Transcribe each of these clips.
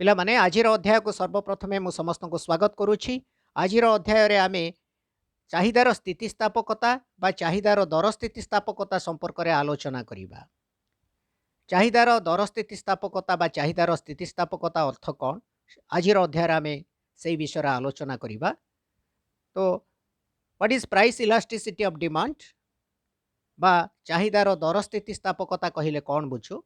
पिला माने आजिर अध्याय को सर्वप्रथमे मु समस्त को स्वागत करुछि। आजिर अध्याय रे आमे चाहिदार स्थितिस्थापकता बा चाहिदार दर स्थितिस्थापकता संपर्क रे आलोचना करिबा। चाहिदार दर स्थितिस्थापकता बा चाहिदार स्थितिस्थापकता अर्थ कोन? आजिर अध्याय रे आमे सेही विषय रे आलोचना करिबा। तो what is price elasticity of demand बा चाहिदार दर स्थितिस्थापकता कहिले कोन बुझु?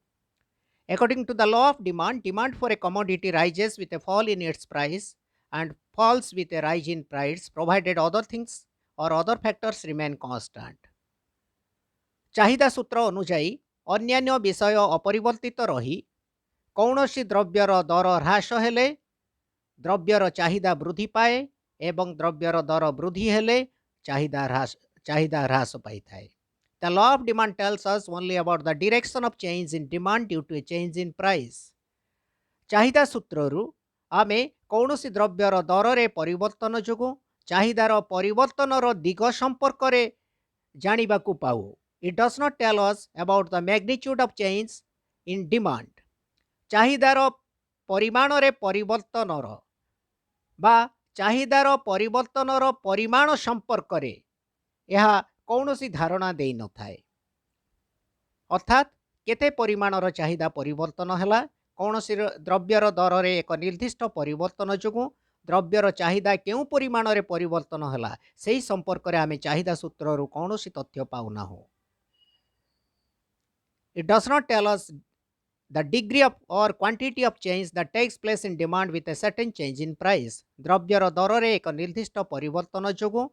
According to the law of demand, demand for a commodity rises with a fall in its price and falls with a rise in price, provided other things or other factors remain constant. चाहिदा सूत्र अनुଯାयी अन्यान्य विषय अपरिवर्तित रही कौनसी द्रव्यर दर ह्रास हेले द्रव्यर चाहिदा वृद्धि पाए एवं द्रव्यर दर वृद्धि हेले चाहिदा ह्रास पाई थाए। The law of demand tells us only about the direction of change in demand due to a change in price. चाहिदा सूत्रରୁ ଆମେ କୌଣସି ଦ୍ରବ୍ୟର ଦରରେ ପରିବର୍ତ୍ତନ ଯୋଗୁଁ ଚାହିଦାର ପରିବର୍ତ୍ତନର ଦିଗ ସମ୍ପର୍କରେ ଜାଣିବାକୁ ପାଉ। It does not tell us about the magnitude of change in demand. ଚାହିଦାର ପରିମାଣରେ ପରିବର୍ତ୍ତନର ବା ଚାହିଦାର ପରିବର୍ତ୍ତନର ପରିମାଣ ସମ୍ପର୍କରେ ଏହା କୌଣସି ଧାରଣା ଦେଇନଥାଏ। ଅର୍ଥାତ୍ କେତେ ପରିମାଣର ଚାହିଦା ପରିବର୍ତ୍ତନ ହେଲା କୌଣସି ଦ୍ରବ୍ୟର ଦରରେ ଏକ ନିର୍ଦ୍ଦିଷ୍ଟ ପରିବର୍ତ୍ତନ ଯୋଗୁଁ ଦ୍ରବ୍ୟର ଚାହିଦା କେଉଁ ପରିମାଣରେ ପରିବର୍ତ୍ତନ ହେଲା ସେହି ସମ୍ପର୍କରେ ଆମେ ଚାହିଦା ସୂତ୍ରରୁ କୌଣସି ତଥ୍ୟ ପାଉନାହୁଁ। It does not tell us the degree of or quantity of change that takes place in demand with a certain change in price. ଦ୍ରବ୍ୟର ଦରରେ ଏକ ନିର୍ଦ୍ଦିଷ୍ଟ ପରିବର୍ତ୍ତନ ଯୋଗୁଁ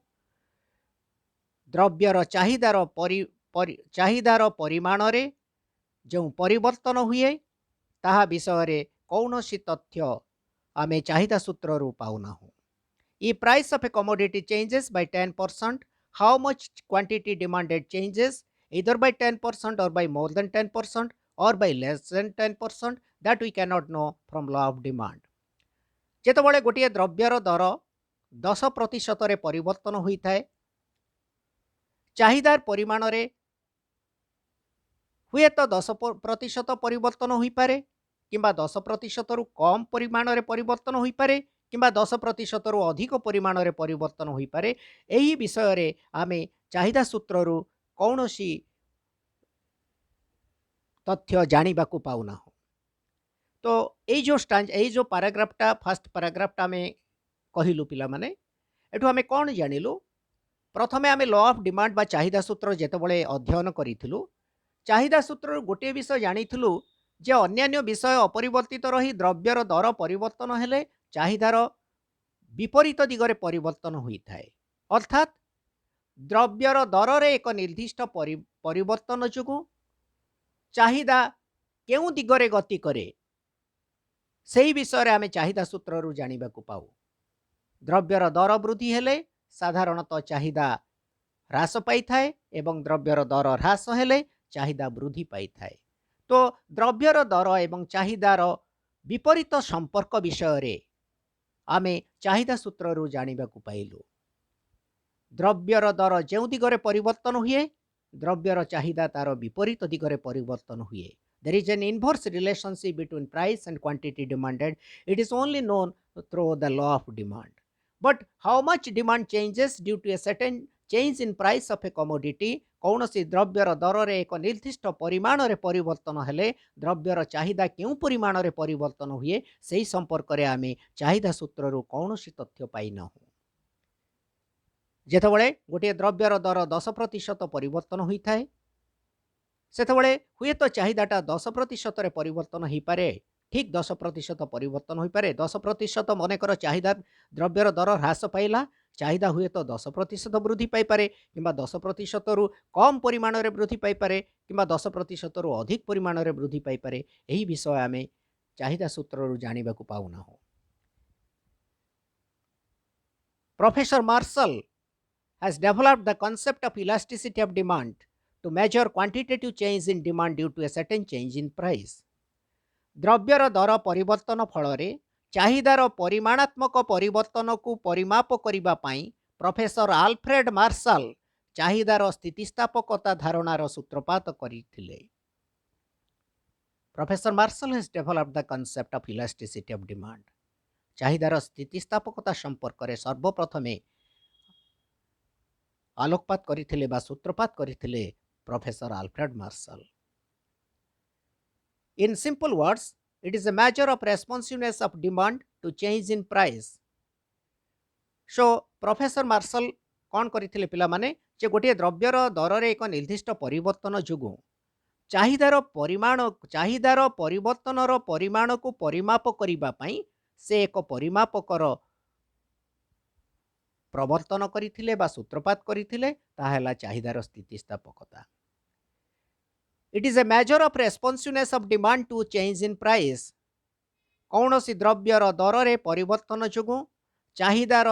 ଦ୍ରବ୍ୟର ଚାହିଦାର ପରିମାଣରେ ଯେଉଁ ପରିବର୍ତ୍ତନ ହୁଏ ତାହା ବିଷୟରେ କୌଣସି ତଥ୍ୟ ଆମେ ଚାହିଦା ସୂତ୍ରରୁ ପାଉନାହୁଁ। If price of a commodity changes by 10%, how much quantity demanded changes either by 10% or by more than 10% or by less than 10%, that we cannot know from law of demand. ଯେତେବେଳେ ଗୋଟିଏ ଦ୍ରବ୍ୟର ଦର 10% ରେ ପରିବର୍ତ୍ତନ ହୋଇଥାଏ चाहिदार परिमाणरे हुए तो 10% परिवर्तन हो पारे किंबा 10% रु कम परिमाण रे परिवर्तन हो पारे किंबा 10% रु अधिक परिमाण रे परिवर्तन हो पारे। एही विषय रे आमे चाहिदा सूत्र रु कौनसी तथ्य जानिबा को पाउना हो। तो एई जो पैराग्राफटा फर्स्ट पैराग्राफटा में कहिलु पिला माने एठु आमे कोन जानिलु प्रथमे आमे लॉ ऑफ डिमांड बा चाहिदा सूत्र जेतेबळे अध्ययन करिथिलु चाहिदा सूत्र गोटे विषय जानिथिलु जे अन्यान्य विषय अपरिवर्तित रही द्रव्यर दर परिवर्तन हेले चाहिदार विपरीत दिगरे परिवर्तन होइथाय। अर्थात द्रव्यर दर रे एक निर्दिष्ट परिवर्तन जोगु चाहिदा केउ दिगरे गति करे सेही विषय रे आमे चाहिदा सूत्र रु जानिबा को पाऊ। द्रव्यर दर वृद्धि हेले साधारणतः चाहिदा ह्रास पाई थाए एवं द्रव्यर दर ह्रास हेले चाहिदा वृद्धि पाई थाए। तो द्रव्यर दर एवं चाहिदार विपरीत संपर्क विषय रे आमे चाहिदा सूत्र रु जानिबा को पाइलु। द्रव्यर दर जेउ दिगरे परिवर्तन हुए द्रव्यर चाहिदा तार विपरीत दिगरे परिवर्तन हुए। There is an inverse relationship between price and quantity demanded. It is only known through the law of demand. But how much demand changes due to a certain change in price of a commodity कौनसी द्रव्यर दर रे एक निर्दिष्ट परिमाण रे परिवर्तन हेले द्रव्यर चाहिदा केउ परिमाण रे परिवर्तन हुए सेही संपर्क रे आमे चाहिदा सूत्र रु कौनसी तथ्य पाई नहु। जेतेबळे गोटे द्रव्यर दर 10% परिवर्तन होइथाय सेतेबळे हुए तो चाहिदाटा 10% रे परिवर्तन होई पारे ठीक 10% परिवर्तन होई पारे 10% मनेकर चाहिदा द्रव्यर दर ह्रास पाइला चाहिदा हुए तो 10% वृद्धि पाई पारे किंबा 10% रु कम परिमाण रे वृद्धि पाई पारे किंबा 10% रु अधिक परिमाण रे वृद्धि पाई पारे। एही विषय आमे चाहिदा सूत्र रु जानिबा को पाउना हो। Professor Marshall has developed the concept of elasticity of demand to measure quantitative change in demand due to a certain change in price. द्रव्यर दर परिवर्तन फल रे चाहिदार परिमाणात्मक परिवर्तन को परिमाप करिबा पई प्रोफेसर आल्फ्रेड मार्शल चाहिदार स्थितिस्थापकता धारणार सूत्रपात करिथिले। Professor Marshall has developed the concept of elasticity of demand. ଚାହିଦାର ସ୍ଥିତିସ୍ଥାପକତା ସମ୍ପର୍କରେ ସର୍ବପ୍ରଥମେ ଆଲୋକପାତ କରିଥିଲେ ବା ସୂତ୍ରପାତ କରିଥିଲେ professor Alfred Marshall. In simple words, it is a measure of responsiveness of demand to change in price. So, professor Marshall କ'ଣ କରିଥିଲେ ପିଲାମାନେ, ଯେ ଗୋଟିଏ ଦ୍ରବ୍ୟର ଦରରେ ଏକ ନିର୍ଦ୍ଦିଷ୍ଟ ପରିବର୍ତ୍ତନ ଯୋଗୁଁ ଚାହିଦାର ପରିବର୍ତ୍ତନର ପରିମାଣକୁ ପରିମାପ କରିବା ପାଇଁ ସେ ଏକ ପରିମାପକର ପ୍ରବର୍ତ୍ତନ କରିଥିଲେ ବା ସୂତ୍ରପାତ କରିଥିଲେ, ତାହା ହେଲା ଚାହିଦାର ସ୍ଥିତିସ୍ଥାପକତା। It is a measure of responsiveness of demand to change in price. କୌଣସି ଦ୍ରବ୍ୟର ଦରରେ ପରିବର୍ତ୍ତନ ଯୋଗୁଁ ଚାହିଦାର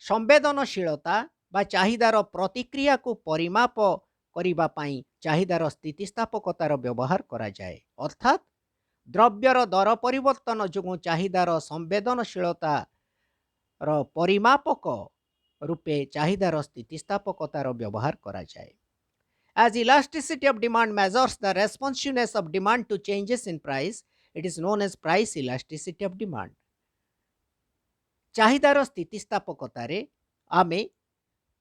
ସମ୍ବେଦନଶୀଳତା ବା ଚାହିଦାର ପ୍ରତିକ୍ରିୟାକୁ ପରିମାପ କରିବା ପାଇଁ ଚାହିଦାର ସ୍ଥିତିସ୍ଥାପକତାର ବ୍ୟବହାର କରାଯାଏ। ଅର୍ଥାତ୍ ଦ୍ରବ୍ୟର ଦର ପରିବର୍ତ୍ତନ ଯୋଗୁଁ ଚାହିଦାର ସମ୍ବେଦନଶୀଳତାର ପରିମାପକ ରୂପେ ଚାହିଦାର ସ୍ଥିତିସ୍ଥାପକତାର ବ୍ୟବହାର କରାଯାଏ। As elasticity of demand measures the responsiveness of demand to changes in price, it is known as price elasticity of demand. ଚାହିଦାର ସ୍ଥିତିସ୍ଥାପକତାରେ ଆମେ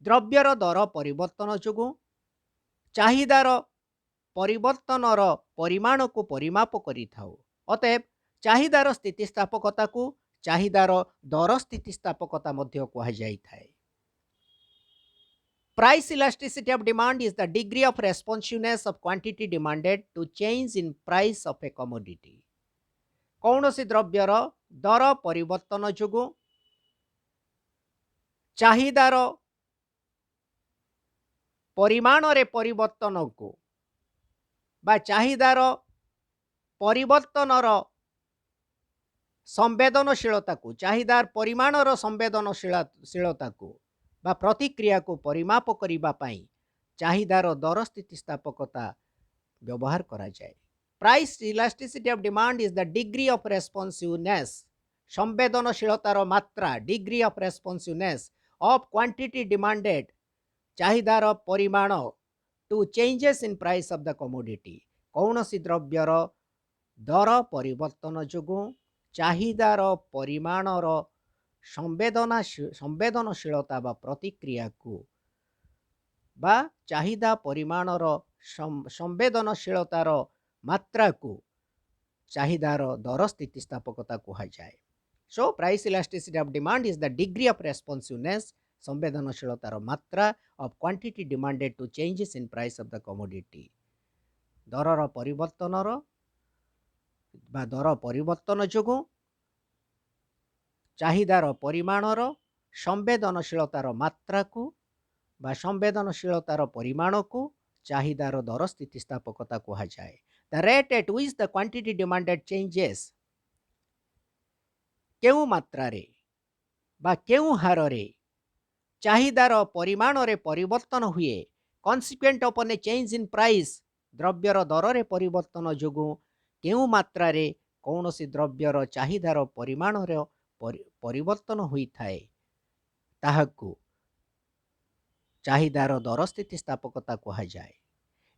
ଦ୍ରବ୍ୟର ଦର ପରିବର୍ତ୍ତନ ଯୋଗୁଁ ଚାହିଦାର ପରିବର୍ତ୍ତନର ପରିମାଣକୁ ପରିମାପ କରିଥାଉ। ଅତଏବ ଚାହିଦାର ସ୍ଥିତିସ୍ଥାପକତାକୁ ଚାହିଦାର ଦର ସ୍ଥିତିସ୍ଥାପକତା ମଧ୍ୟ କୁହାଯାଇଥାଏ। Price elasticity of demand is the degree of responsiveness of quantity demanded to change in price of a commodity. କୌଣସି ଦ୍ରବ୍ୟର ଦର ପରିବର୍ତ୍ତନ ଯୋଗୁଁ ଚାହିଦାର ପରିମାଣରେ ପରିବର୍ତ୍ତନକୁ ବା ଚାହିଦାର ପରିବର୍ତ୍ତନର ସମ୍ବେଦନଶୀଳତାକୁ, ଚାହିଦାର ପରିମାଣର ସମ୍ବେଦନଶୀଳତାକୁ ବା ପ୍ରତିକ୍ରିୟାକୁ ପରିମାପ କରିବା ପାଇଁ ଚାହିଦାର ଦର ସ୍ଥିତିସ୍ଥାପକତା ବ୍ୟବହାର କରାଯାଏ। Price elasticity of demand is the degree of responsiveness, ସମ୍ବେଦନଶୀଳତାର ମାତ୍ରା, degree of responsiveness of quantity demanded, ଚାହିଦାର ପରିମାଣ to changes in price of the commodity. କୌଣସି ଦ୍ରବ୍ୟର ଦର ପରିବର୍ତ୍ତନ ଯୋଗୁଁ ଚାହିଦାର ପରିମାଣର ସମ୍ବେଦନଶୀଳତା ବା ପ୍ରତିକ୍ରିୟାକୁ ବା ଚାହିଦା ପରିମାଣର ସମ୍ବେଦନଶୀଳତାର ମାତ୍ରାକୁ ଚାହିଦାର ଦର ସ୍ଥିତିସ୍ଥାପକତା କୁହାଯାଏ। So, price elasticity of demand is the degree of responsiveness, ସମ୍ବେଦନଶୀଳତାର ମାତ୍ରା of quantity demanded to changes in price of the commodity. ଦରର ପରିବର୍ତ୍ତନର ବା ଦର ପରିବର୍ତ୍ତନ ଯୋଗୁଁ ଚାହିଦାର ପରିମାଣର ସମ୍ବେଦନଶୀଳତାର ମାତ୍ରାକୁ ବା ସମ୍ବେଦନଶୀଳତାର ପରିମାଣକୁ ଚାହିଦାର ଦର ସ୍ଥିତିସ୍ଥାପକତା କୁହାଯାଏ। The rate at which the quantity demanded changes, କେଉଁ ମାତ୍ରାରେ ବା କେଉଁ ହାରରେ ଚାହିଦାର ପରିମାଣରେ ପରିବର୍ତ୍ତନ ହୁଏ, consequent upon a change in price, ଦ୍ରବ୍ୟର ଦରରେ ପରିବର୍ତ୍ତନ ଯୋଗୁଁ କେଉଁ ମାତ୍ରାରେ କୌଣସି ଦ୍ରବ୍ୟର ଚାହିଦାର ପରିମାଣର ପରିବର୍ତ୍ତନ ହୋଇଥାଏ, ତାହାକୁ ଚାହିଦାର ଦର ସ୍ଥିତିସ୍ଥାପକତା କୁହାଯାଏ।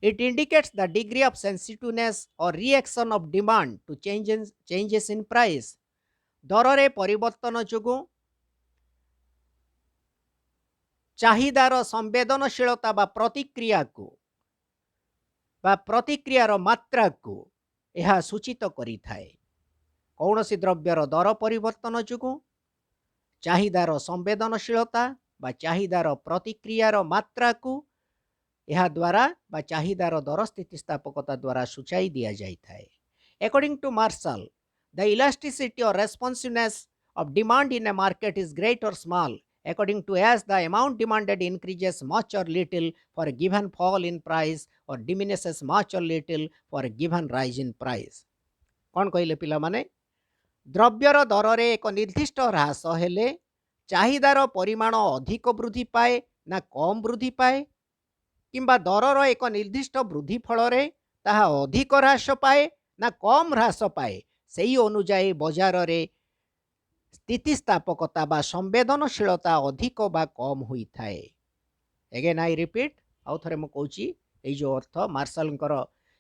It indicates the degree of sensitiveness or reaction of demand to changes in price. ଦରରେ ପରିବର୍ତ୍ତନ ଯୋଗୁଁ ଚାହିଦାର ସମ୍ବେଦନଶୀଳତା ବା ପ୍ରତିକ୍ରିୟାର ମାତ୍ରାକୁ ଏହା ସୂଚିତ କରିଥାଏ। କୌଣସି ଦ୍ରବ୍ୟର ଦର ପରିବର୍ତ୍ତନ ଯୋଗୁଁ ଚାହିଦାର ସମ୍ବେଦନଶୀଳତା ବା ଚାହିଦାର ପ୍ରତିକ୍ରିୟାର ମାତ୍ରାକୁ ଏହା ଦ୍ୱାରା ବା ଚାହିଦାର ଦର ସ୍ଥିତିସ୍ଥାପକତା ଦ୍ୱାରା ସୂଚାଇ ଦିଆଯାଇଥାଏ। According to Marshall, the elasticity or responsiveness of demand in a market is great or small according to as the amount demanded increases much or little for a given fall in price or diminishes much or little for a given rise in price. କ'ଣ କହିଲେ ପିଲାମାନେ? ଦ୍ରବ୍ୟର ଦରରେ ଏକ ନିର୍ଦ୍ଦିଷ୍ଟ ହ୍ରାସ ହେଲେ ଚାହିଦାର ପରିମାଣ ଅଧିକ ବୃଦ୍ଧି ପାଏ ନା କମ୍ ବୃଦ୍ଧି ପାଏ, କିମ୍ବା ଦରର ଏକ ନିର୍ଦ୍ଦିଷ୍ଟ ବୃଦ୍ଧି ଫଳରେ ତାହା ଅଧିକ ହ୍ରାସ ପାଏ ନା କମ୍ ହ୍ରାସ ପାଏ, ସେହି ଅନୁଯାୟୀ ବଜାରରେ ସ୍ଥିତିସ୍ଥାପକତା ବା ସମ୍ବେଦନଶୀଳତା ଅଧିକ ବା କମ୍ ହୋଇଥାଏ। ଏଗେନ୍ ଆଇ ରିପିଟ୍, ଆଉ ଥରେ ମୁଁ କହୁଛି, ଏଇ ଯେଉଁ ଅର୍ଥ ମାର୍ଶାଲଙ୍କର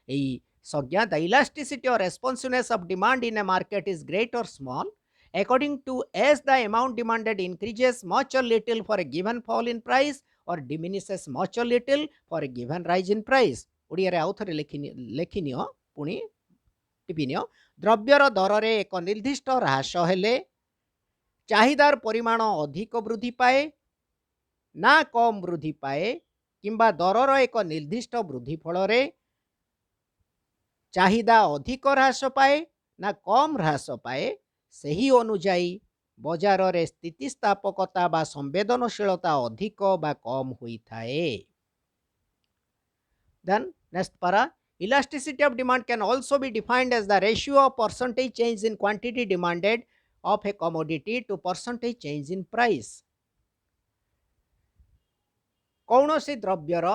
ଏଇ संज्ञा द इलास्टिसिटी और responsiveness of demand in A market is great और small according to as the amount demanded increases much or little for a given fall in price or diminishes much or little for a given rise in price. Odia रे आउ थरे लेखिनियो पुणी टिपिनियो द्रव्यर दर रे एक निर्दिष्ट ह्रास हेले चाहिदार परिमाण अधिक वृद्धि पाए ना कम वृद्धि पाए किंबा दरर एक निर्दिष्ट वृद्धि फल चाहिदा अधिक ह्रास पाए ना कम ह्रास पाए सही अनुजाई बजार रे स्थितिस्थापकता बा संवेदनशीलता अधिक बा कम होई थाए. Then next para elasticity of demand can also be defined as the ratio of percentage change in quantity demanded of a commodity to percentage change in price. कौनसी द्रव्यर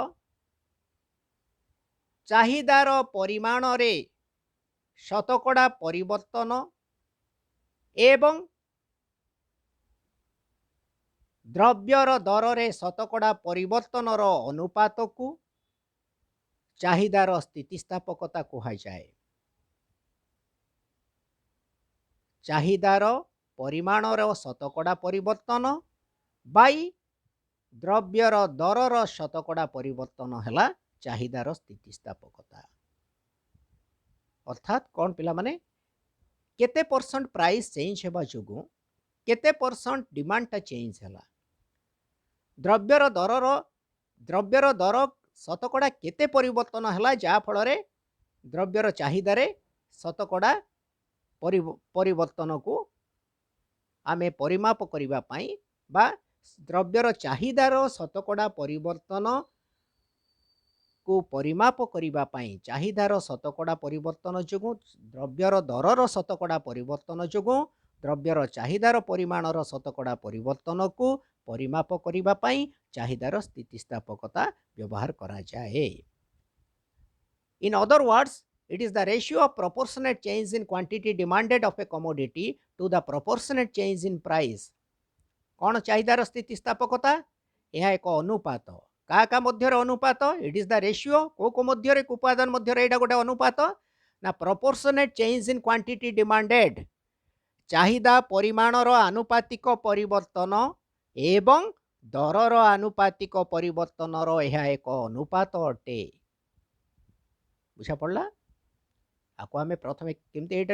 चाहिदार परिमाण रे शतकड़ा परिवर्तन एवं द्रव्यर दर रे शतकड़ा परिवर्तन अनुपात को चाहिदार स्थितिस्थापकता कहा जाए. चाहिदार परिमाण शतकड़ा परिवर्तन बाई द्रव्यर दरर शतकड़ा परिवर्तन है चाहिदार स्थितिस्थापकता. अर्थात कौन पिला माने केते परसेंट प्राइस चेंज हेबा जोगु केते परसेंट डिमांडटा चेंज हैला. द्रव्यर दर शतकड़ा केते परिवर्तन हैला जा फल रे द्रव्यर चाहिदारे शतकड़ा परिवर्तन को आमे परिमाप करिबा पई बा द्रव्यर चाहिदार शतकड़ा परिवर्तन को परिमाप करिबा पई चाहिदार शतकड़ा परिवर्तन जोगु द्रव्यर दरर शतकड़ा परिवर्तन जोगु द्रव्यर चाहिदार परिमाणर शतकड़ा परिवर्तन को परिमाप करिबा पई चाहिदार स्थितिस्थापकता व्यवहार करा जाए. In other words, it is the ratio of proportionate change in quantity demanded of a commodity to the proportionate change in price. कौन चाहिदार स्थितिस्थापकता यह एक अनुपात का मध्य अनुपात. इट इज द रेशियो को मध्य उपादान मध्य एटा गोटे अनुपात ना proportionate change in quantity demanded चाहिदा परिमाणर आनुपातिक परिवर्तन एवं दरर आनुपातिक परिवर्तनर यह एक अनुपात अटे. बुझा पड़ला. आपको आम प्रथम केमती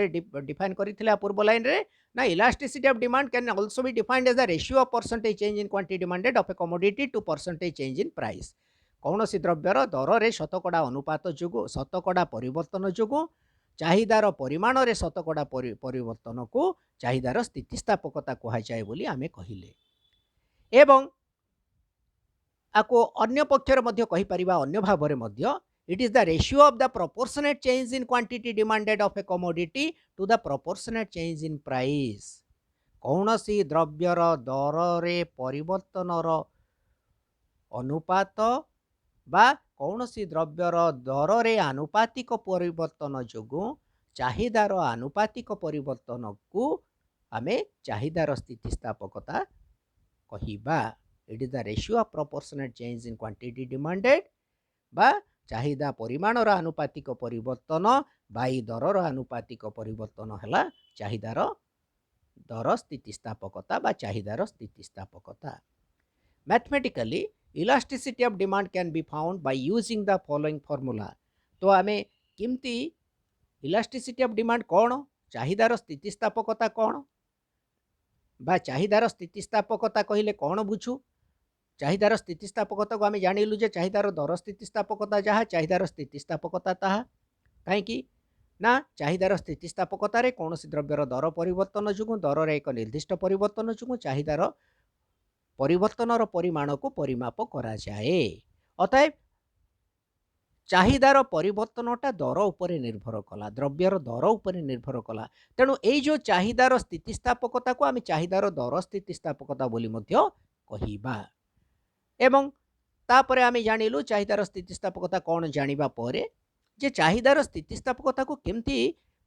डिफाइन करथिला पूर्व लाइन रे ना elasticity of demand can also be defined as the ratio of percentage change in quantity demanded of a commodity to percentage change in price. कौन सी द्रव्यर दर रे शतकड़ा अनुपात जोगु शतकड़ा परिवर्तन जोगु चाहिदार परिमाण रे शतकड़ा परिवर्तन को चाहिदार स्थितिस्थापकता कहा जाए बोली आमे कहिले. एवं आको अन्य पक्षर मध्य कहि परिबा अन्य भाव रे मध्य it is the ratio of the proportionate change in quantity demanded of a commodity to the proportionate change in price. कौन सी द्रव्यर दर रे परिवर्तनर अनुपात बा कौन सी द्रव्यर दर रे आनुपातिक परिवर्तन जोगु चाहिदार आनुपातिक परिवर्तन को आमे चाहिदार स्थितिस्थापकता कहिबा. It is the ratio of proportionate change in quantity demanded बा चाहिदा परिमाणर आनुपातिक परिवर्तन बाई दरर आनुपातिक परिवर्तन है चाहिदार दर स्थितिस्थापकता बा चाहिदार स्थितिस्थापकता. Mathematically elasticity of demand can be found by using the following formula. तो आमे किमती इलास्टिसिटी ऑफ डिमांड कौन चाहिदार स्थितिस्थापकता कौन बा चाहिदार स्थितिस्थापकता कहले कौन बुझू. चाहिदार स्थितिस्थापकता को आम जानिलु जे चाहिदार दर स्थितिस्थापकता जहाँ चाहिदार स्थितिस्थापकता ताहा कहीं ना चाहिदार स्थितिस्थापकता रे कौन सी द्रव्यर दर परिवर्तन जोगु दर रे एक निर्दिष्ट परिवर्तन जोगु चाहिदार परिवर्तनर परिमाण को परिमाप करा जाए. अतएव चाहिदार परिवर्तनटा दर उपरे निर्भर कला द्रव्यर दर उपरे निर्भर कला. तेणु एई जो चाहिदार स्थितिस्थापकता को आम चाहिदार दर स्थितिस्थापकता बोली मध्य कहिबा. एवं तापरे आमे जानिलु चाहिदार स्थितिस्थापकता कौन जानिबा परे जे चाहिदार स्थितिस्थापकता को केमती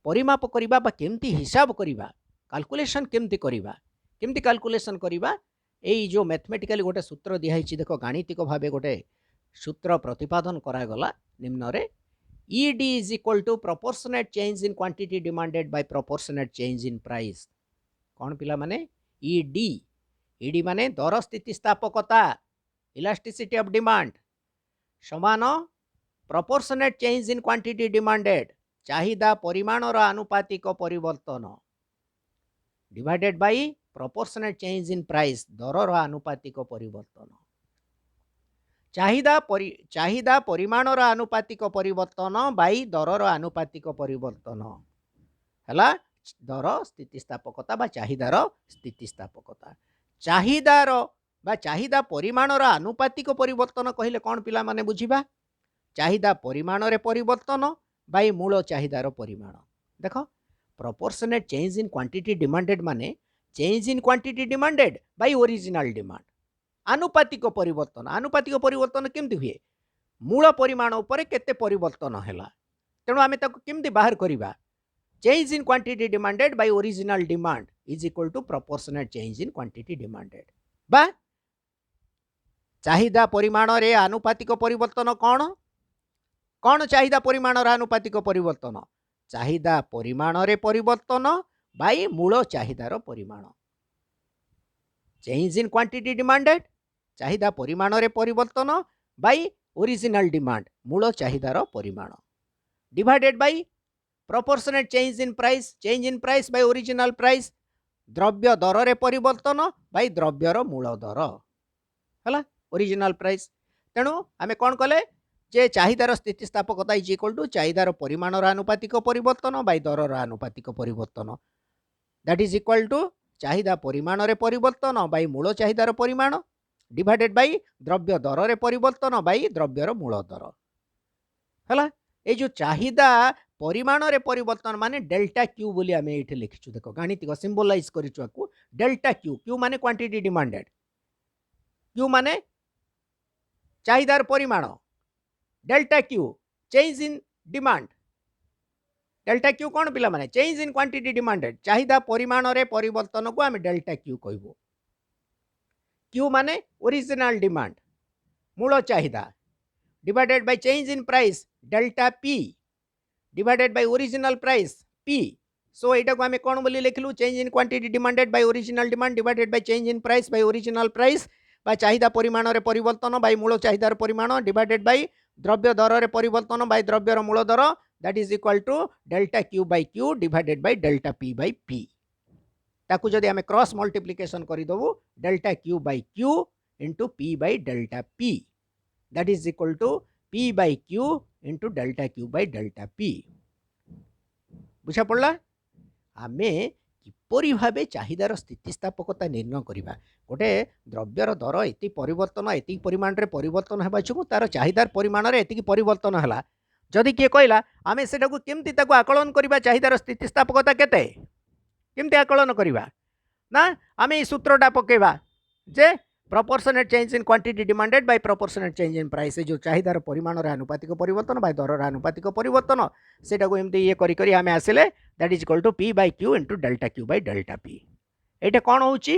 परिमाप करिबा बा केमती हिसाब करिबा कैलकुलेशन केमती करिबा केमती कैलकुलेशन करिबा एई जो मैथमेटिकली गोटे सूत्र दिया हिची देखो गाणितिक भाबे गोटे सूत्र प्रतिपादन करा गला निम्न रे ED is equal to proportionate change in quantity demanded by proportionate change in price. कौन पिला माने ED माने दर स्थितिस्थापकता इलास्टिसिटी ऑफ डिमांड समान proportionate change in quantity demanded चाहिदा परिमाणर आनुपातिक परिवर्तन divided by proportionate change in price दरर आनुपातिक परिवर्तन चाहिदा परिमाणर आनुपातिक परिवर्तन बाई दरर आनुपातिक परिवर्तन हला दर स्थितिस्थापकता बा चाहिदार स्थितिस्थापकता चाहिदार बा चाहिदा परिमाणर आनुपातिक परिवर्तन कहले कौन पिला माने बुझिबा चाहिदा परिमाण रे परिवर्तन बाई मूल चाहिदार परिमाण देख proportionate change in quantity demanded माने change in quantity demanded by original demand आनुपातिक परिवर्तन केमती हुए मूल परिमाण उपरे केते परिवर्तन हैला तेणु आमे ताको केमती बाहर करिबा change in quantity demanded by original demand is equal to proportionate change in quantity demanded बा चाहिदा परिमाण रे आनुपातिक परिवर्तन कौन कौन चाहिदा परिमाण रे आनुपातिक परिवर्तन चाहिदा परिमाण रे परिवर्तन बाई मूल चाहिदार परिमाण change in quantity demanded चाहिदा परिमाण रे परिवर्तन बाई ओरिजिनल डिमांड मूल चाहिदार परिमाण divided by proportionate change in price by original price द्रव्य दर रे परिवर्तन बाई द्रव्यर मूल दर हला ओरिजिनल प्राइस तेणु आमे कौन कले जे चाहिदार स्थितिस्थापकता इज इक्वल टू चाहिदार परिमाणर आनुपातिक परिवर्तन बाई दरर आनुपातिक परिवर्तन दैट इज इक्वल टू चाहिदा परिमाण रे परिवर्तन बाई मूल चाहिदार परिमाण डिवाइडेड बाई द्रव्य दर रे परिवर्तन बाई द्रव्यर मूल दर हला ए जो चाहिदा परिमाण रे परिवर्तन माने डेल्टा क्यू बोली आमे एठी लिखिछु देखो गाणितिक सिंबलाइज करिछु आकु डेल्टा क्यू माने क्वांटिटी डिमांडेड क्यू माने चाहिदार परिमाण delta Q change in demand delta Q कौन पिला माने चेंज इन क्वांटिटी डिमांडेड चाहिदा परिमाण रे परिवर्तन को आमे डेल्टा क्यू कहबो क्यू माने ओरिजिनल डिमांड मूल चाहिदा divided by change in price delta P divided by original price P so एटा को आमे कौन बोली लिखलु change in quantity demanded by original demand divided by change in price by original price by चाहिदा परिमाण रे परिवर्तन बाय मूल चाहिदार परिमाण डिवाइडेड बाय द्रव्य दर रे परिवर्तन बाय द्रव्यर मूल दर that is equal to delta Q by Q divided by delta P by P ताकू जदि आमे क्रॉस मल्टीप्लिकेशन करि दबु delta Q by Q into P by delta P that is equal to P by Q into delta Q by delta P बुझा पड़ला आमे किपरि भाबे चाहिदार स्थितिस्थापकता निर्णय करिबा गोटे द्रव्यर दर एति परिवर्तन एति परिमाण रे परिवर्तन हेबा छु तार चाहिदार परिमाण रे एति परिवर्तन हला जदि किए कहला आमे सेटा को केमती ताको आकलन करिबा चाहिदार स्थितिस्थापकता केते केमती आकलन करिबा ना आमे ई सूत्रटा पकेबा जे proportionate change in quantity demanded by proportionate change in price जो चाहिदार परिमाण रे आनुपातिक परिवर्तन बाय दर रे आनुपातिक परिवर्तन सेटा को एमती ये करी करी आमे आसिले that is equal to p by q into delta q by delta p एटा कोन होची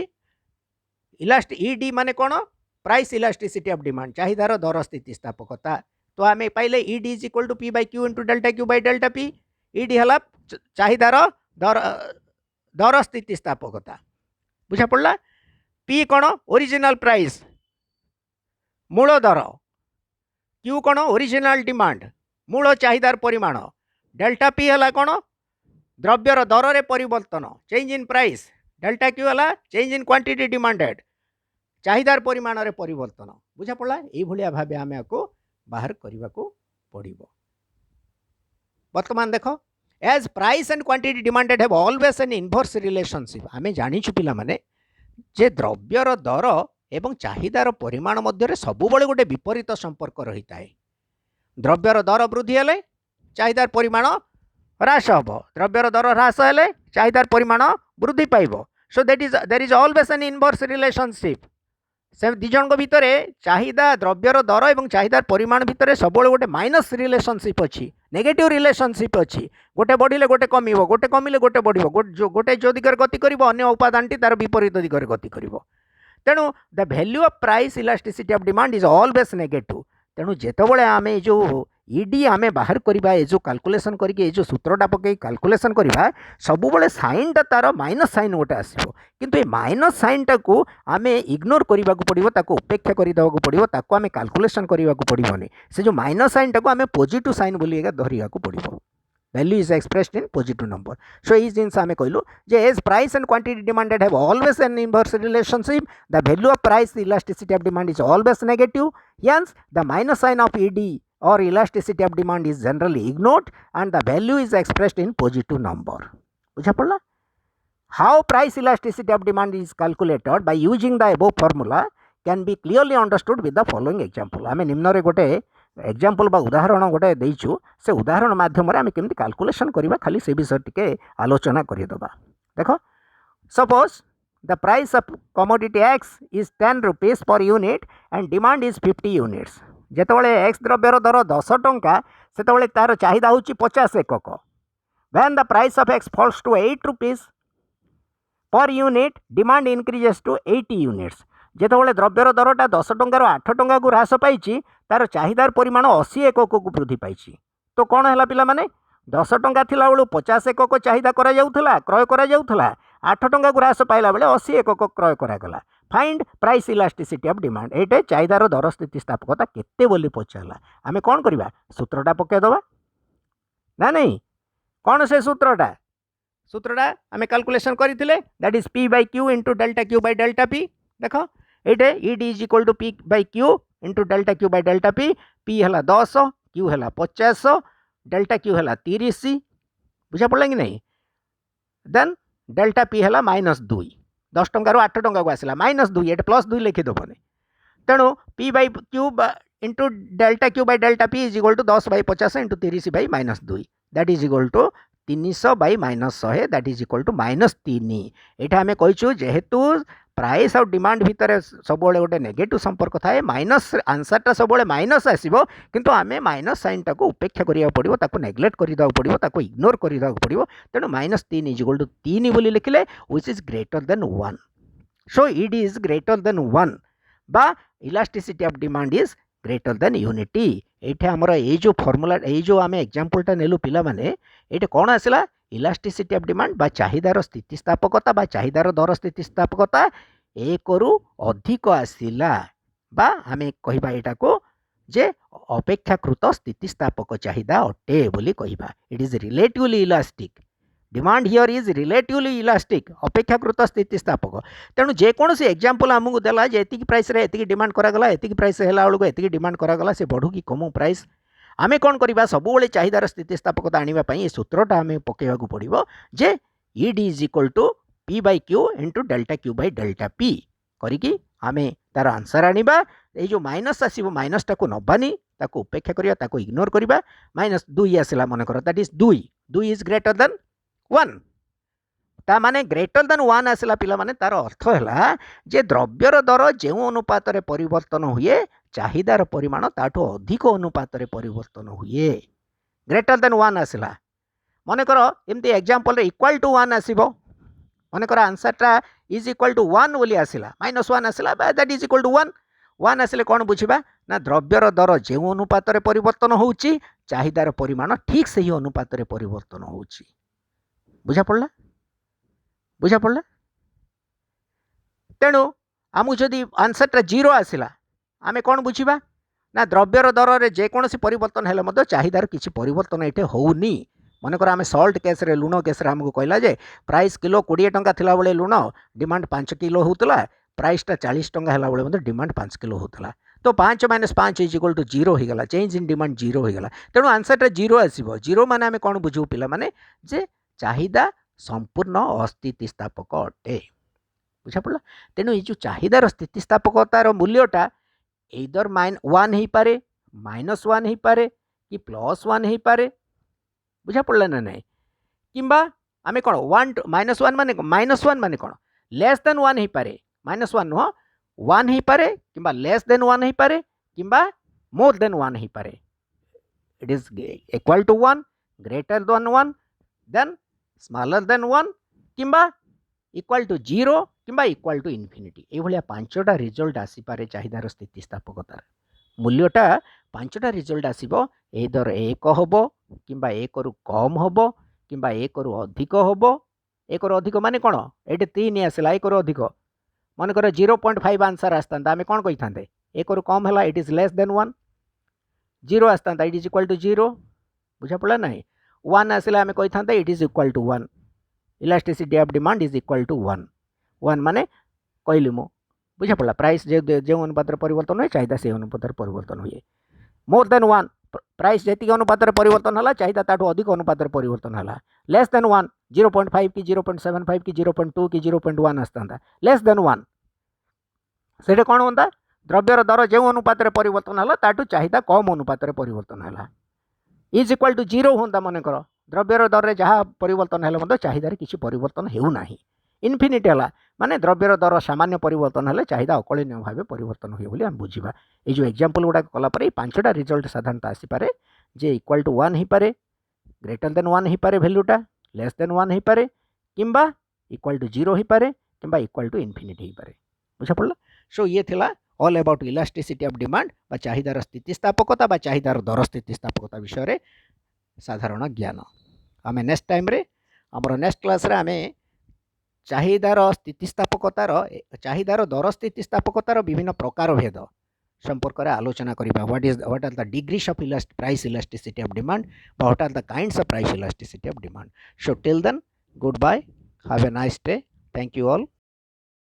ED माने कोन प्राइस इलास्टिसिटी ऑफ डिमांड चाहिदार दर स्थितिस्थापकता तो आमे पाइले ED is equal to p by q into delta q by delta p ED हला चाहिदार दर स्थितिस्थापकता बुझा पड़ला पी कौन ओरिजिनल प्राइस मूल दर क्यू कौन ओरिजिनल डिमांड मूल चाहिदार परिमाण डेल्टा पी है कौन द्रव्यर दर रे परिवर्तन change in price delta Q है चेंज इन क्वांटिटी डिमांडेड चाहिदार परिमाण रे परिवर्तन बुझा पड़ा ये भाव आम आपको बाहर करने को पड़ो बर्तमान देख as price and quantity demanded have always an inverse relationship आम जानिछु पिला माने जे द्रव्यर दर एवं चाहिदार परिमाण मध्य सब गोटे विपरीत संपर्क रही है द्रव्यर दर वृद्धि हेले चाहिदार परिमाण ह्रास हम द्रव्यर दर ह्रास हेले चाहिदार परिमाण वृद्धि पाइब so there is always an inverse relationship से दिज भितर चाहिदा द्रव्यर दर एवं चाहिदार परिमाण भितर सब गोटे माइनस रिलेशनशिप अच्छी नेगेटिव रिलेशनशिप अच्छी गोटे बढ़िले गोटे कमिबो गोटे कमिले गोटे बढ़िबो गोटे जो दिगरे गति करिवो अन्य उपादानटी तार विपरीत दिगरे गति करिवो तेणु the value of price elasticity of demand is always negative तेणु जेतेबेले आमे जो ईडी आमे बाहर करबा ए जो कैलकुलेशन करके ए जो सूत्रटा पके कैलकुलेशन करबा सब बेले साइनटा तार माइनस साइन गोटे आसीबो किंतु ए माइनस साइनटा को आमे इग्नोर करबा को पड़िबो ताको उपेक्षा करि देबा को पड़िबो ताको आमे कैलकुलेशन करबा को पड़िबोनी से जो माइनस साइनटा को आमे पॉजिटिव साइन बोली धरिया को पड़िबो value is expressed in positive number. So is in same कहलु जे as price and quantity demanded have always an inverse relationship, the value of price elasticity of demand is always negative. Hence the minus sign of ED or elasticity of demand is generally ignored and the value is expressed in positive number. बुझा पड़ला? How price elasticity of demand is calculated by using the above formula can be clearly understood with the following example. आमे निम्न रे गोटे example बा उदाहरण गोटे देइछु से उदाहरण माध्यम आम केमती कैलकुलेशन करबा खाली से विषय टिके आलोचना करदबा देखो suppose the price of commodity X is 10 rupees per unit and demand is 50 units जेतबेले एक्स द्रव्यर दर 10 टंका सेतबेले तार चाहिदा होची 50 एकक when the price of X falls to 8 rupees per unit demand increases to 80 units जेतबेले द्रव्यर दरटा 10 टंकार 8 टंका को ह्रास पाई तार चाहिदार परिमाण 80 एकक को वृद्धि पाई तो कौन है पिला माने 10 टंका थिला बेलू 50 एकक चाहिदा करा जाउथला क्रय करा जाउथला 8 टंका को ह्रास पाइला बेले 80 एकक क्रय करागला find price elasticity of demand एटे चाहिदार दर स्थितिस्थापकता केते बोली पचारला आमे कौन करबा सूत्रटा पके दबा ना नहीं कौन से सूत्रटा आमे कैलकुलेशन करथिले that is p by q into delta q by delta p देखो एटे ed is equal to p by q into delta q by delta p p है 10 q है 50 डेल्टा q है 30 बुझा पड़ा कि नहीं देन डेल्टा p है -2 10 टंकार 8 टंका को आसला -2 ये +2 लिखिदेवनि तेणु p by q into delta q by delta p is equal to 10 by 50 into 30 by -2 that is equal to 300 by -100 that is equal to -3 एटा हमें कहिछु जेहेतु प्राइस और डिमांड भितर सब गोटे नेगेटिव संपर्क थाए माइनस आंसरटा सब माइनस आसो किंतु आम माइनस साइनटा को उपेक्षा करिया पड़ो ताको नेग्लेक्ट करदा पड़ो ताको इग्नोर करदा पड़ो तेणु -3 इज इक्वल टू 3 बोली लिखिले which is greater than 1 so it is greater than 1 बा elasticity of demand is greater than unity एठे हमर ए जो फॉर्मूला ए जो आम एग्जांपलटा नेलु पिला माने एठे कोन आसिला इलास्टिसिटी ऑफ डिमांड बा चाहिदार स्थितिस्थापकता बा चाहिदार दर स्थितिस्थापकता एक रु अधिक आसिला बा आमे कहिबा एटा को जे अपेक्षाकृत स्थितिस्थापक चाहिदा अटे बोली कहिबा it is relatively elastic demand here is relatively elastic अपेक्षाकृत स्थितिस्थापक तेणु जेकोसी एग्जांपल आमको देला जे एतिकी प्राइस रे एतिकी डिमांड करागला एतिकी प्राइस हैला बेलू एतिकी डिमांड करागला से बढ़ू कि कमु प्राइस आमे कौन करबा सब बेले चाहिदार स्थितिस्थापकता आनिबा पई ए सूत्रटा आमे पकेबाकू पड़िबो जे ED is equal to p by q into delta q by delta p करिकी आमे तार आंसर आनिबा ए जो माइनस आसीबो माइनस टाको नबानी ताको उपेक्षा करिया ताको इग्नोर करिबा -2 आसिला मन कर that is 2 is greater than 1 ता माने ग्रेटर देन 1 आसिला पिला माने तार अर्थ हैला जे द्रव्यर दर जेउ अनुपात रे परिवर्तन हुए चाहिदार परिमाण ताठो अधिक अनुपात रे परिवर्तन हुए ग्रेटर देन 1 आसिला मन कर एमती एग्जांपल रे इक्वल टू 1 आसीबो मन कर आंसरटा इज इक्वल टू 1 बोली आसिला -1 आसिला दैट इज इक्वल टू 1 आसिले कौन बुझिबा ना द्रव्यर दर जेउ अनुपात रे परिवर्तन होउची चाहिदार परिमाण ठीक सही अनुपात रे परिवर्तन होउची बुझा पड़ला तेणु आमु जदि आंसरटा 0 आसिला आमे कौन बुझिबा ना द्रव्यर दर रे जेकोसी परिवर्तन हेले मध्य चाहिदार किछि परिवर्तन एठे होउनी मनकर आम सल्ट केस रे लुण केस रे आमको कहला जे प्राइस किलो 20 टंका थिला बेले लुण डिमांड 5 किलो होतला प्राइसटा 40 टंका हेला बेले मध्य डिमांड 5 किलो होतला तो 5 - 5 इज इक्वल टू 0 हो गला चेंज इन डिमांड 0 हो गला तेणु आंसरटा 0 आसीबो 0 माने आमे कौन बुझू पिला माने जे चाहिदा संपूर्ण अस्थितिस्थापक अटे बुझा पड़ा तेणु ये जो चाहिदार स्थितिस्थापकतार मूल्यटा इधर -1 हो पारे -1 हो पारे कि +1 हो पारे बुझा पड़ा ना नहीं किंबा आमे कौन -1 माने कौन लेस देन 1 हो पारे -1 नुह 1 हो पारे किंबा लेस देन 1 हो पारे किंबा मोर देन 1 हो पारे it is equal to 1 greater than 1 than smaller than 1 किंबा इक्वल टू 0 किंबा इक्वल टू इनफिनिटी ये भाया 5टा रिजल्ट आसी पारे चाहिदार स्थितिस्थापकतार मूल्यटा पांचटा रिजल्ट आसीबो एदर 1 हबो किंबा 1 रु कम हबो किंबा 1 रु अधिक हबो 1 रु अधिक माने कोन एटे 3 आसला 1 रु अधिक मन कर 0.5 आंसर आस्तांता आमे कोन कहि थांते 1 रु कम हला इट इज लेस देन 1 0 आस्तांता इट इज इक्वल टू 0 बुझा पड़ा नहीं 1 आसला आमे कहि थांते it is equal to 1 elasticity of demand is equal to 1 1 माने कहली मु बुझा पड़ा प्राइस जो अनुपात परिवर्तन हुए चाहिदा से अनुपात परिवर्तन हुए मोर देन 1 प्राइस जी अनुपात परिवर्तन है चाहिदा ताठू अधिक अनुपात परिवर्तन है लेस देन 1 0.5 कि 0.75 कि 0.2 कि 0.1 आसता लेस देन 1 से कौन होता द्रव्यर दर जो अनुपात परिवर्तन है ताठू चाहिदा कम अनुपात परिवर्तन है इज इक्वल टू 0 होता मनकर द्रव्यर दर में जहाँ परिवर्तन है चाहिदार किसी परिवर्तन होना इनफिनिट है माने द्रव्यर दर सामान्य परिवर्तन है चाहिदा अकलनीय भाव परिवर्तन हुए बोली आम बुझा ये जो एग्जांपल गुड़ा कलापर ये 5टा रिजल्ट साधारणतः आसीपे जे इक्वल टू 1 हो पारे ग्रेटर देन 1 हो पारे भैल्यूटा लेस देन 1 हो पारे किंबा इक्वल टू 0 हो पारे किंबा इक्वल टू इनफिनिट हो पारे बुझा पड़ा सो ये थिला all about elasticity of demand बा चाहिदार स्थितिस्थापकता बा चाहिदार दर स्थितिस्थापकता विषय रे साधारण ज्ञान आमे नेक्स्ट टाइम रे हमर नेक्स्ट क्लास रे आमे चाहिदार स्थितिस्थापकतार चाहिदार दर स्थितिस्थापकतार विभिन्न प्रकार भेद संपर्क में आलोचना करबा what are the degrees of price elasticity of demand what are the kinds of price elasticity of demand so till then good bye have a nice day thank you all